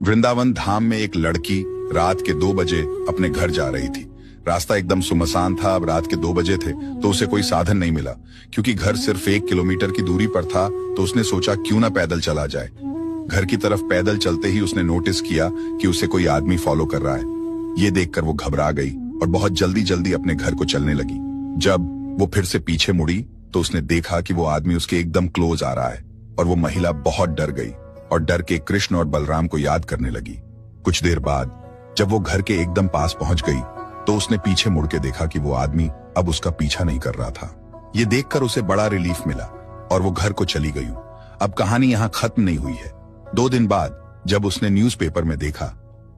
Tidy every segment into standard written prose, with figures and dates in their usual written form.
वृंदावन धाम में एक लड़की रात के 2 बजे अपने घर जा रही थी। रास्ता एकदम सुनसान था। अब रात के 2 बजे थे तो उसे कोई साधन नहीं मिला। क्योंकि घर सिर्फ 1 किलोमीटर की दूरी पर था तो उसने सोचा क्यों ना पैदल चला जाए। घर की तरफ पैदल चलते ही उसने नोटिस किया कि उसे कोई आदमी फॉलो कर रहा है। ये देखकर वो घबरा गई और बहुत जल्दी जल्दी अपने घर को चलने लगी। जब वो फिर से पीछे मुड़ी तो उसने देखा कि वो आदमी उसके एकदम क्लोज आ रहा है और वो महिला बहुत डर गई और डर के कृष्ण और बलराम को याद करने लगी। कुछ देर बाद जब वो घर के एकदम पास पहुंच गई तो उसने पीछे मुड़ के देखा कि वो आदमी अब उसका पीछा नहीं कर रहा था। ये देखकर उसे बड़ा रिलीफ मिला और वो घर को चली गई। अब कहानी यहाँ खत्म नहीं हुई है। 2 दिन बाद जब उसने न्यूज़पेपर में देखा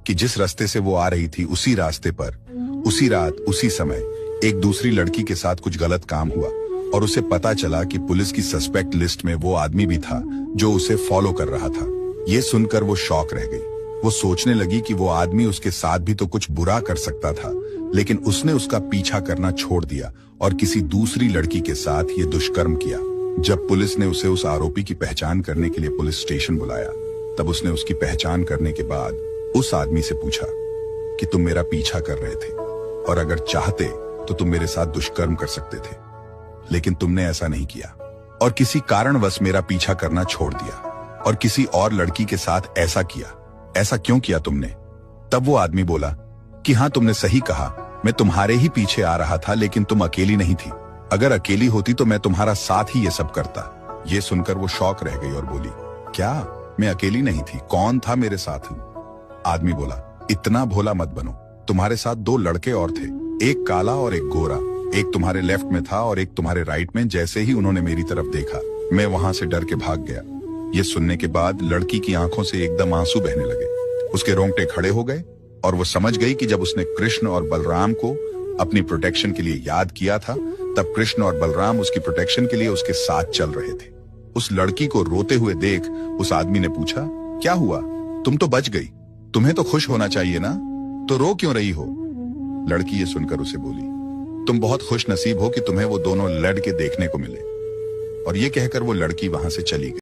कि जिस रास्ते से वो आ रही थी उसी रास्ते पर उसी रात उसी समय एक दूसरी लड़की के साथ कुछ गलत काम हुआ और उसे पता चला कि पुलिस की सस्पेक्ट लिस्ट में वो आदमी भी था जो उसे फॉलो कर रहा था। ये सुनकर वो शॉक रह गई। वो सोचने लगी कि वो आदमी उसके साथ भी तो कुछ बुरा कर सकता था, लेकिन उसने उसका पीछा करना छोड़ दिया और किसी दूसरी लड़की के साथ ये दुष्कर्म किया। जब पुलिस ने उसे उस आरोपी की पहचान करने के लिए पुलिस स्टेशन बुलाया तब उसने उसकी पहचान करने के बाद उस आदमी से पूछा कि तुम मेरा पीछा कर रहे थे और अगर चाहते तो तुम मेरे साथ दुष्कर्म कर सकते थे, लेकिन तुमने ऐसा नहीं किया और किसी कारणवश मेरा पीछा करना छोड़ दिया और किसी और लड़की के साथ ऐसा किया। ऐसा क्यों किया तुमने? तब वो आदमी बोला कि हाँ, तुमने सही कहा, मैं तुम्हारे ही पीछे आ रहा था, लेकिन तुम अकेली नहीं थी। अगर अकेली होती तो मैं तुम्हारा साथ ही ये सब करता। ये सुनकर वो शॉक रह गई और बोली, क्या मैं अकेली नहीं थी? कौन था मेरे साथ? आदमी बोला, इतना भोला मत बनो, तुम्हारे साथ 2 लड़के और थे, एक काला और एक गोरा। एक तुम्हारे लेफ्ट में था और एक तुम्हारे राइट में। जैसे ही उन्होंने मेरी तरफ देखा मैं वहां से डर के भाग गया। ये सुनने के बाद लड़की की आंखों से एकदम आंसू बहने लगे। उसके रोंगटे खड़े हो गए और वो समझ गई कि जब उसने कृष्ण और बलराम को अपनी प्रोटेक्शन के लिए याद किया था तब कृष्ण और बलराम उसकी प्रोटेक्शन के लिए उसके साथ चल रहे थे। उस लड़की को रोते हुए देख उस आदमी ने पूछा, क्या हुआ? तुम तो बच गई, तुम्हें तो खुश होना चाहिए ना, तो रो क्यों रही हो? लड़की ये सुनकर उसे बोली, तुम बहुत खुश नसीब हो कि तुम्हें वो दोनों लड़के देखने को मिले। और ये कहकर वो लड़की वहां से चली गई।